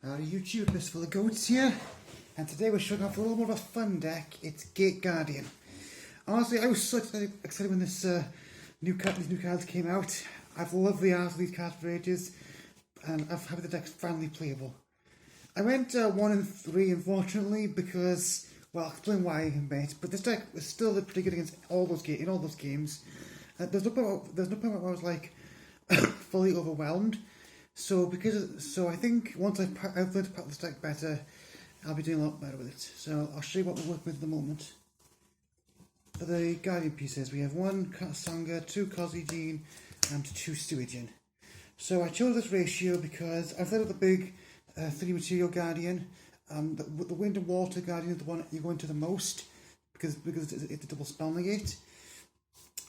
Howdy YouTube, Fistful of Goats here, and today we're showing off a little more of a fun deck. It's Gate Guardian. Honestly, I was so excited when these new cards came out. I've loved the art of these cards for ages, and I've had the deck finally playable. I went 1-3 unfortunately because, well, I'll explain why in a bit, but this deck was still pretty good against all those games. There's no point where I was like fully overwhelmed. So I think once I've learned to pack this deck better, I'll be doing a lot better with it. So I'll show you what we're working with at the moment. For the Guardian pieces, we have 1 Sangha, 2 Kozijin, and 2 Suijin. So I chose this ratio because instead of the big 3 material Guardian, the Wind and Water Guardian is the one you go into the most because it's a double spell negate.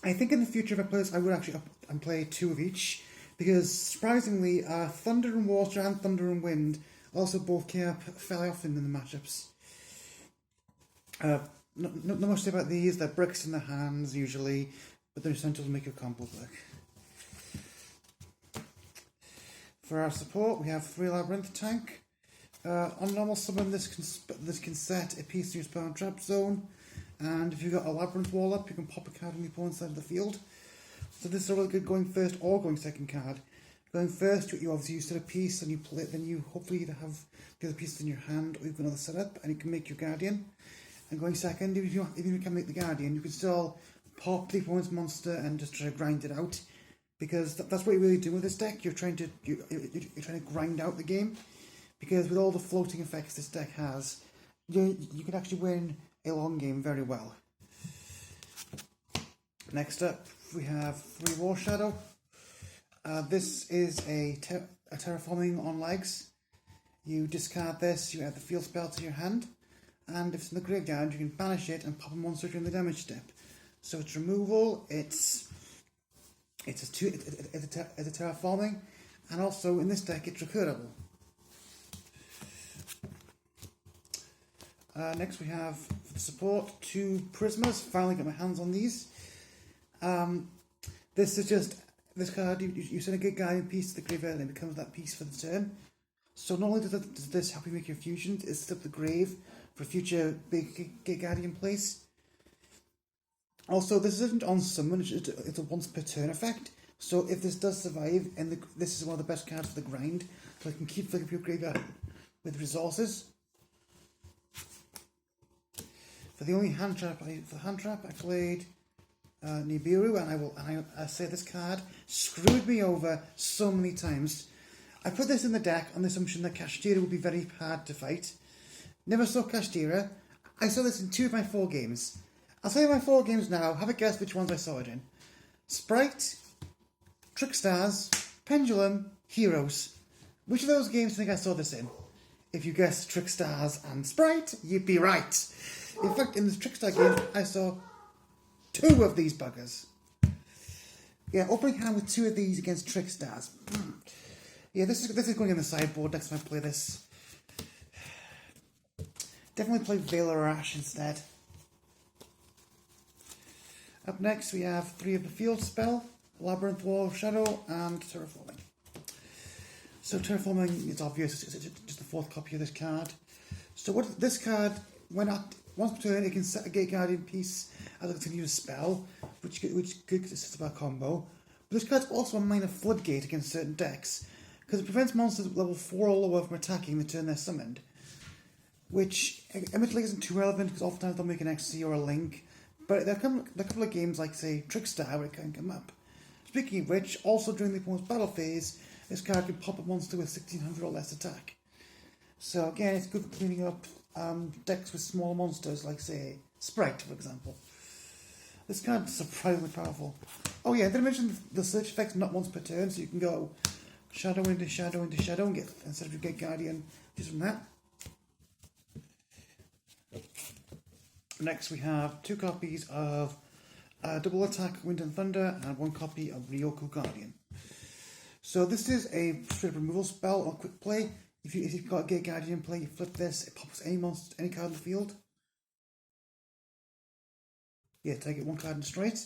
I think in the future if I play this, I would actually play 2 of each. Because surprisingly, Thunder and Water and Thunder and Wind also both came up fairly often in the matchups. Not much to say about these, they're bricks in the hands usually, but they're essential to make your combo work. For our support, we have 3 Labyrinth Tank. On normal summon, this can set a piece in your spell and trap zone, and if you've got a Labyrinth wall up, you can pop a card on the opponent's side of the field. So this is really good going first or going second card. Going first, you obviously use a piece and you play it, then you hopefully either have the other pieces in your hand or you've got another setup and you can make your Guardian. And going second, if you can make the Guardian, you can still pop the opponent's monster and just try to grind it out. Because that's what you're really doing with this deck, you're trying to grind out the game. Because with all the floating effects this deck has, you can actually win a long game very well. Next up, we have 3 War Shadow. This is a terraforming on legs. You discard this, you add the field spell to your hand, and if it's in the graveyard, you can banish it and pop a monster during the damage step. So it's removal, it's a terraforming, and also in this deck it's recurable. Next we have for the support 2 Prismas. Finally got my hands on these. This card, you send a Gate Guardian piece to the graveyard and it becomes that piece for the turn. So not only does this help you make your fusions, it sets up the grave for future big Gate Guardian plays. Also, this isn't on summon, it's a once per turn effect. So if this does survive, and this is one of the best cards for the grind, so it can keep filling up your graveyard with resources. For the only hand trap, I played Nibiru, and I say this card screwed me over so many times. I put this in the deck on the assumption that Kashtira would be very hard to fight. Never saw Kashtira. I saw this in 2 of my 4 games. I'll tell you my 4 games now. Have a guess which ones I saw it in. Sprite, Trickstars, Pendulum, Heroes. Which of those games do you think I saw this in? If you guessed Trickstars and Sprite, you'd be right. In fact, in this Trickstar game, I saw 2 of these buggers. Yeah, opening hand with 2 of these against Trickstars. Yeah, this is going in the sideboard next time I play this. Definitely play Veil or Ash instead. Up next we have 3 of the field spell, Labyrinth, Wall of Shadow, and Terraforming. So Terraforming is obvious, it's just the 4th copy of this card. So what this card, once per turn, it can set a Gate Guardian piece as a continuous spell, which consists of a combo. But this card's also a minor floodgate against certain decks, because it prevents monsters at level 4 or lower from attacking the turn they're summoned. Which, admittedly, isn't too relevant, because oftentimes they'll make an XC or a Link, but there are a couple of games like, say, Trickstar, where it can come up. Speaking of which, also during the opponent's battle phase, this card can pop a monster with 1600 or less attack. So again, it's good for cleaning up decks with small monsters, like, say, Sprite, for example. This card is surprisingly powerful. Oh yeah, did I mention the search effect's not once per turn, so you can go shadow into shadow into shadow and get, instead of you get Guardian, just from that. Next we have 2 copies of Double Attack Wind and Thunder and 1 copy of Ryoko Guardian. So this is a straight removal spell or quick play. If you've got a Gate Guardian in play, you flip this, it pops any monster, any card in the field. Yeah, take it 1 card and straight.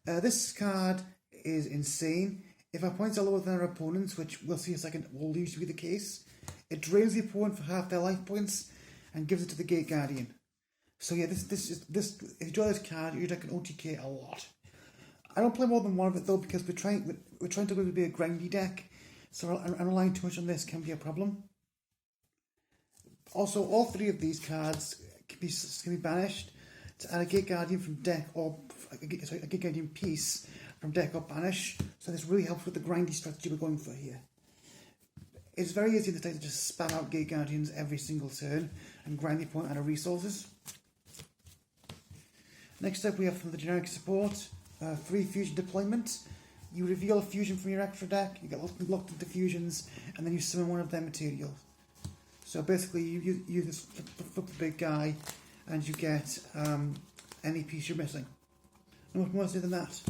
This card is insane. If our points are lower than our opponents, which we'll see in a second will usually be the case, It drains the opponent for half their life points and gives it to the Gate Guardian. So yeah, this if you draw this card, you're like an OTK a lot. I don't play more than one of it though because we're trying to really be a grindy deck, so relying too much on this can be a problem. Also, all three of these cards can be banished to add a Gate Guardian from deck or a Gate Guardian piece from deck or banish. So this really helps with the grindy strategy we're going for here. It's very easy in this deck to just spam out Gate Guardians every single turn and grind the opponent out of resources. Next up we have from the generic support, 3 fusion deployment. You reveal a fusion from your extra deck, you get locked into fusions, and then you summon one of their materials. So basically you use this flip the big guy and you get any piece you're missing. No more to do than that.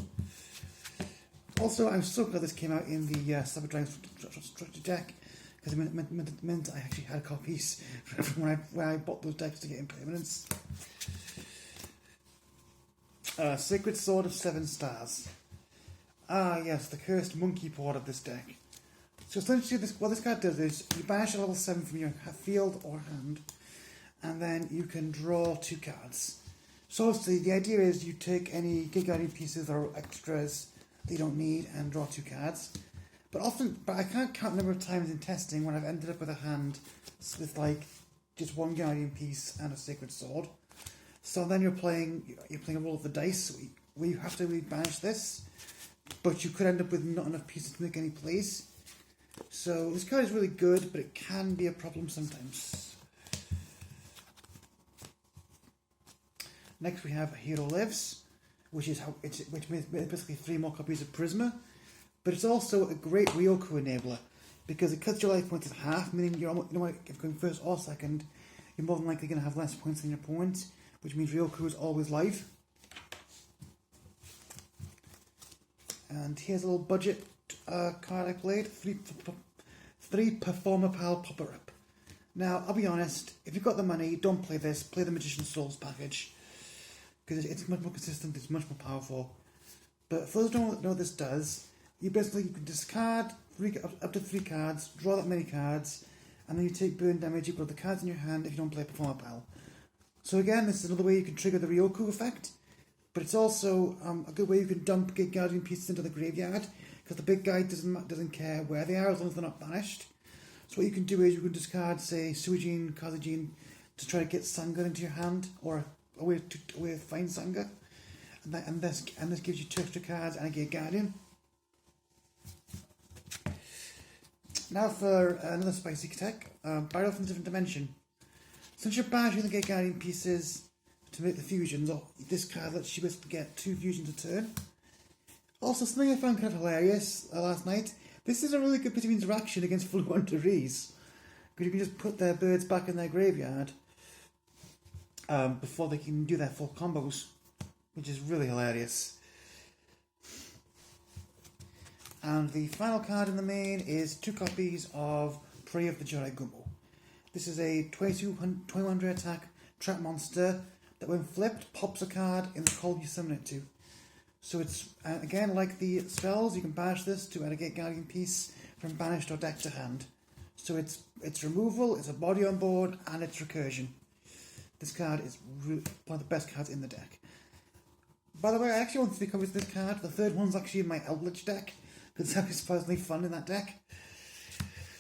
Also, I'm so glad this came out in the Cyber Dragon Structure deck, because it meant I actually had copies from when I bought those decks to get impermanence. Sacred Sword of 7 Stars. Ah yes, the Cursed Monkey port of this deck. So essentially what this card does is, you banish a level 7 from your field or hand, and then you can draw 2 cards. So obviously the idea is you take any Gate Guardian pieces or extras that you don't need and draw 2 cards. But I can't count the number of times in testing when I've ended up with a hand with like just 1 Guardian piece and a Sacred Sword. So then you're playing a roll of the dice where you have to really banish this, but you could end up with not enough pieces to make any plays. So this card is really good, but it can be a problem sometimes. Next we have Hero Lives, which makes basically 3 more copies of Prisma, but it's also a great Ryoku enabler because it cuts your life points in half, meaning if you're going first or second, you're more than likely going to have less points than your opponent, which means Ryoku is always live. And here's a little budget card I played, 3 Performer Pal Popper Up. Now, I'll be honest, if you've got the money, don't play this, play the Magician's Souls package, because it's much more consistent, it's much more powerful. But for those who don't know what this does, you can discard up to 3 cards, draw that many cards, and then you take burn damage equal to the cards in your hand if you don't play Performer Pal. So again, this is another way you can trigger the Ryoku effect, but it's also a good way you can dump Gate Guardian pieces into the graveyard, because the big guy doesn't care where they are as long as they're not banished. So what you can do is you can discard, say, Suijin, Kazejin, to try to get Sanga into your hand, or a way to find Sanga, and this gives you 2 extra cards and a Gate Guardian. Now for another spicy tech, Barrel from a Different Dimension. Since you're banishing the Gate Guardian pieces to make the fusions, or this card lets you basically get 2 fusions a turn. Also, something I found kind of hilarious last night, this is a really good bit of interaction against full Wanderese, because you can just put their birds back in their graveyard before they can do their full combos, which is really hilarious. And the final card in the main is 2 copies of Prey of the Joraigumo. This is a 2100 attack trap monster that when flipped pops a card in the column you summon it to. So it's, again, like the spells, you can banish this to add a Gate Guardian piece from banished or deck to hand. So it's removal, it's a body on board, and it's recursion. This card is one of the best cards in the deck. By the way, I actually want 3 copies of this card. The third one's actually in my Eldritch deck, because it's surprisingly fun in that deck.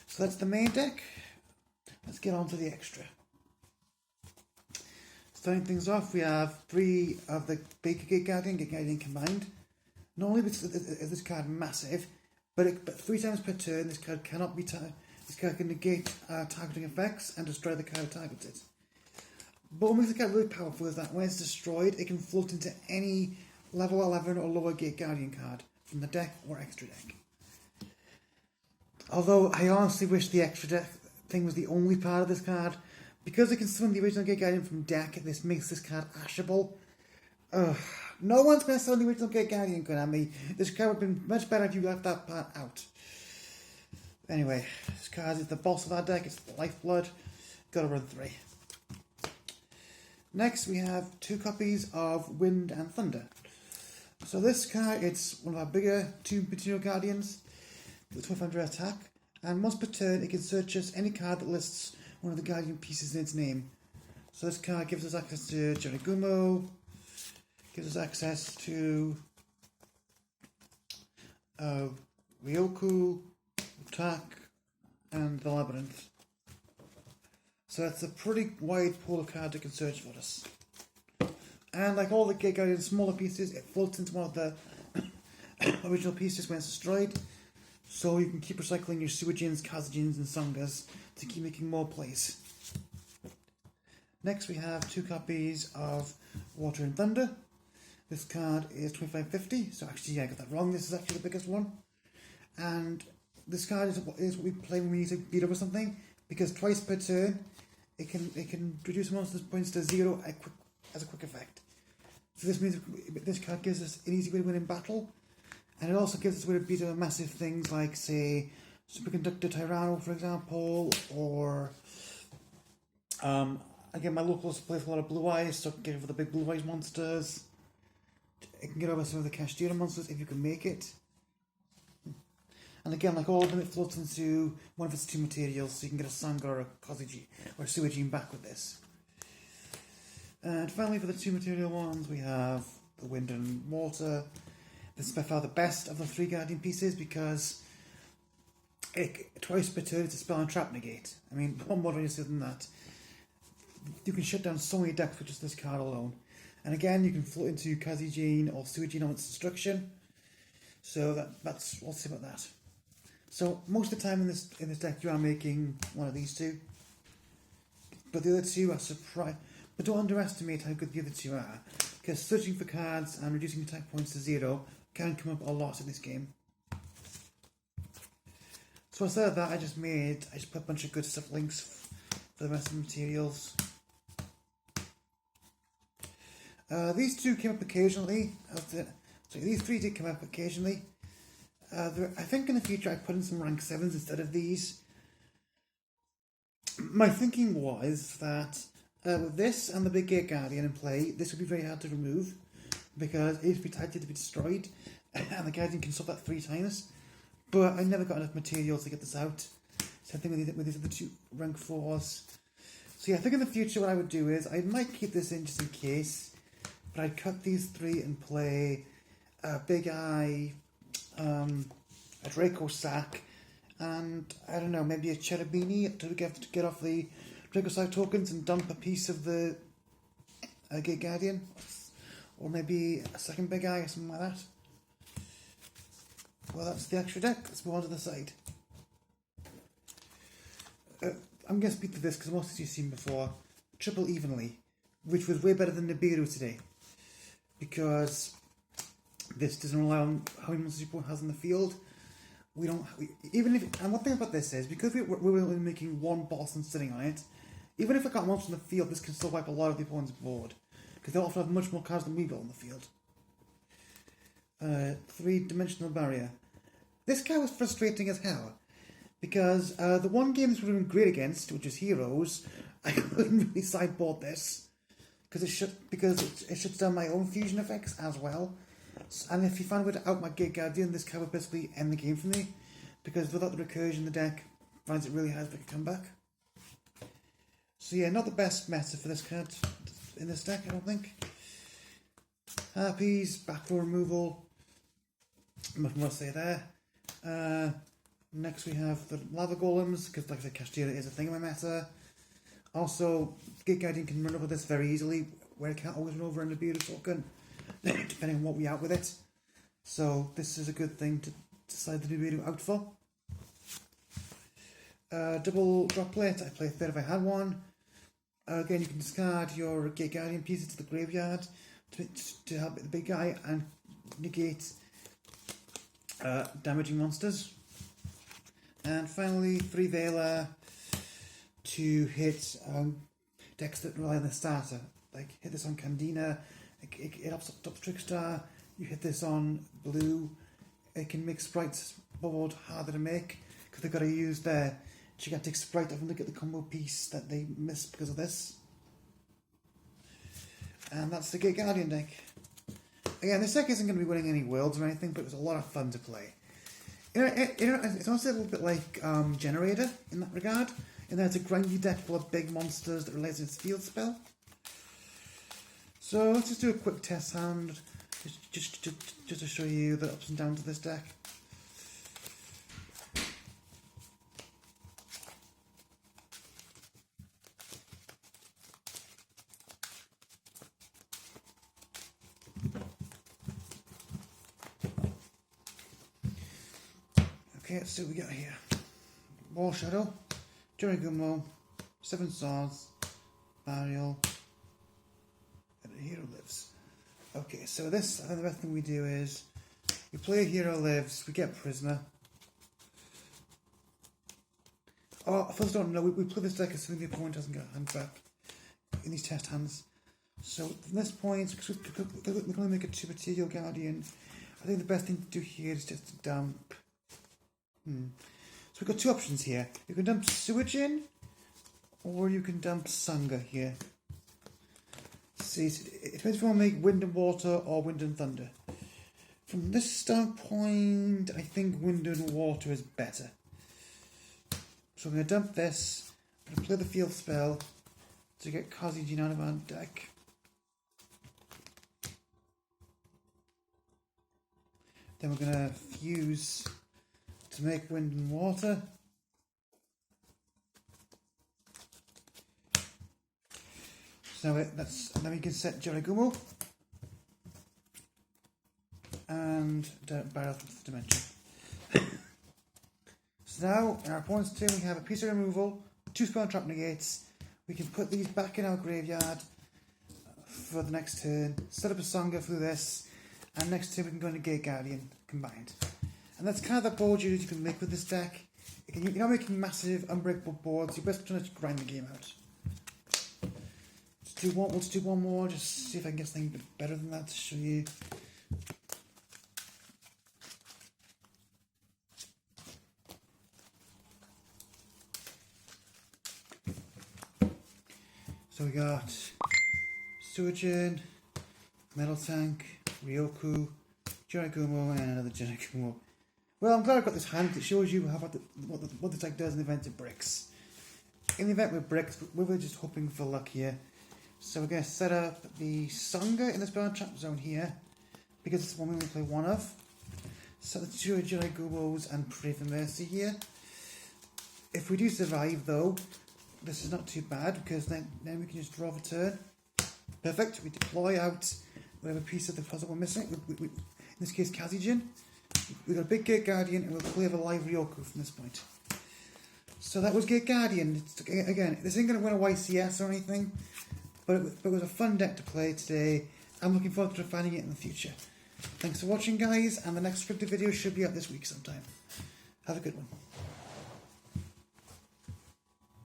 So that's the main deck. Let's get on to the extra. Starting things off, we have 3 of the big Gate Guardian combined. Not only is this card massive, but 3 times per turn, this card cannot be this card can negate targeting effects and destroy the card targeted. But what makes the card really powerful is that when it's destroyed, it can float into any level 11 or lower Gate Guardian card from the deck or extra deck. Although I honestly wish the extra deck thing was the only part of this card. Because it can summon the original Gate Guardian from deck, this makes this card ashable. No one's going to summon the original Gate Guardian, Konami. This card would have been much better if you left that part out. Anyway, this card is the boss of our deck, it's the lifeblood. Gotta run 3. Next we have 2 copies of Wind and Thunder. So this card, it's one of our bigger 2 Material Guardians with 1200 attack, And once per turn, it can search us any card that lists one of the Guardian pieces in its name. So this card gives us access to Jerigumo, gives us access to Ryoku, Utak, and the Labyrinth. So that's a pretty wide pool of cards it can search for us. And like all the Gate Guardian smaller pieces, it floats into one of the original pieces when it's destroyed. So you can keep recycling your Suijins, Kazujins, and Sangas to keep making more plays. Next we have 2 copies of Water and Thunder. This card is 2550, so actually I got that wrong, this is actually the biggest one. And this card is what we play when we need to beat over something, because twice per turn it can reduce monsters' points to 0 as a quick effect. So this means this card gives us an easy way to win in battle, and it also gives us a way to beat over massive things like, say, Superconductor Tyranno, for example, or again, my locals play with a lot of Blue Eyes, so I can get over the big Blue Eyes monsters. It can get over some of the Kashtira monsters if you can make it. And again, like all of them, it floats into one of its 2 materials, so you can get a Sanga or a Kozuji or a Suijin back with this. And finally, for the 2 material ones, we have the Wind and Water. This is by far the best of the 3 Guardian pieces because twice per turn it's a spell and trap negate. I mean, what more easier than that? You can shut down so many decks with just this card alone. And again, you can float into Kazujin or Suijin on its destruction. So that's what I'll say about that. So most of the time in this deck you are making one of these 2. But the other 2 are surprised. But don't underestimate how good the other 2 are, because searching for cards and reducing attack points to 0 can come up a lot in this game. So instead of that, I just put a bunch of good stuff links for the rest of the materials. These 2 came up occasionally. These 3 did come up occasionally. I think in the future I'd put in some rank 7s instead of these. My thinking was that with this and the Big Gate Guardian in play, this would be very hard to remove because it would be tied to be destroyed, and the Guardian can stop that 3 times. But I never got enough materials to get this out. Same thing with these other 2 rank 4s. So yeah, I think in the future what I would do is I might keep this in just in case, but I'd cut these 3 and play Big Eye, a Draco Sack, and I don't know, maybe a Cherubini to get off the Draco Sack tokens and dump a piece of the Gate Guardian, or maybe a second Big Eye or something like that. Well, that's the extra deck. Let's move on to the side. I'm going to speak to this because most of you've seen before. Triple Evenly, which was way better than Nibiru today, because this doesn't rely on how many monsters your opponent has in the field. And one thing about this is, because we're only making 1 boss and sitting on it, even if I got monsters in the field, this can still wipe a lot of the opponent's board, because they'll often have much more cards than we will on the field. 3-dimensional barrier. This guy was frustrating as hell, because the one game this would have been great against, which is Heroes, I couldn't really sideboard this, because it shuts down my own fusion effects as well. And if you find a way to out my Gate Guardian, this card would basically end the game for me, because without the recursion, the deck finds it really hard to make a comeback. So yeah, not the best meta for this card in this deck, I don't think. Harpies, back row removal, nothing more to say there. Next we have the Lava Golems, because like I said, Kashtira is a thing in my meta. Also, Gate Guardian can run over this very easily, where it can't always run over a Nibiru token, depending on what we out with it. So this is a good thing to decide the Nibiru out for. Double Droplet, I play a third if I had one. Again, you can discard your Gate Guardian pieces to the graveyard to help the big guy and negate damaging monsters. And finally, 3 Veiler to hit decks that rely on the starter. Like, hit this on Candina, it ups Trickstar, you hit this on blue, it can make Sprite's board harder to make, because they've got to use their gigantic Sprite often to get the combo piece that they miss because of this. And that's the Gate Guardian deck. Again, this deck isn't going to be winning any worlds or anything, but it was a lot of fun to play. It's also a little bit like Generator in that regard. And then it's a grindy deck full of big monsters that relates to its field spell. So let's just do a quick test hand, just to show you the ups and downs of this deck. Okay, let's see what we got here. Wall Shadow, Jericho, Seven Swords, Burial, and a Hero Lives. Okay, so this, I think the best thing we do is, we play a Hero Lives, we get Prisoner. Oh, for those who don't know, we play this deck as soon as the opponent doesn't get a hand back in these test hands. So from this point, because we're going to make a 2 Material Guardian, I think the best thing to do here is just to dump. So we've got two options here. You can dump Sewage in, or you can dump Sanga here. See, it depends if you want to make Wind and Water or Wind and Thunder. From this standpoint, I think Wind and Water is better. So I'm going to dump this, I'm going to play the field spell to get Kazejin out of our deck. Then we're going to fuse to make Wind and Water. So then we can set Jericho and Barrel from the dimension. So now in our opponent's turn we have a piece of removal, 2 spell trap negates. We can put these back in our graveyard for the next turn, set up a Sanga through this, and next turn we can go into Gate Guardian combined. And that's kind of the board you can make with this deck. You're not making massive unbreakable boards, you're best trying to grind the game out. Let's do one more, just see if I can get something a bit better than that to show you. So we got Suijin, Metal Tank, Ryoku, Jericho, and another Jericho. Well, I'm glad I've got this hand. It shows you what the deck does in the event of bricks. In the event with bricks, we're just hoping for luck here. So we're going to set up the Sanga in the spell trap zone here, because it's the one we only play one of. Set the 2 Jerichos and pray for mercy here. If we do survive though, this is not too bad, because then we can just draw the turn. Perfect, we deploy out whatever piece of the puzzle we're missing. In this case, Kazejin. We've got a big Gate Guardian, and we'll play the live Ryoku from this point. So that was Gate Guardian. Again, this ain't going to win a YCS or anything, but it was a fun deck to play today. I'm looking forward to refining it in the future. Thanks for watching, guys, and the next scripted video should be out this week sometime. Have a good one.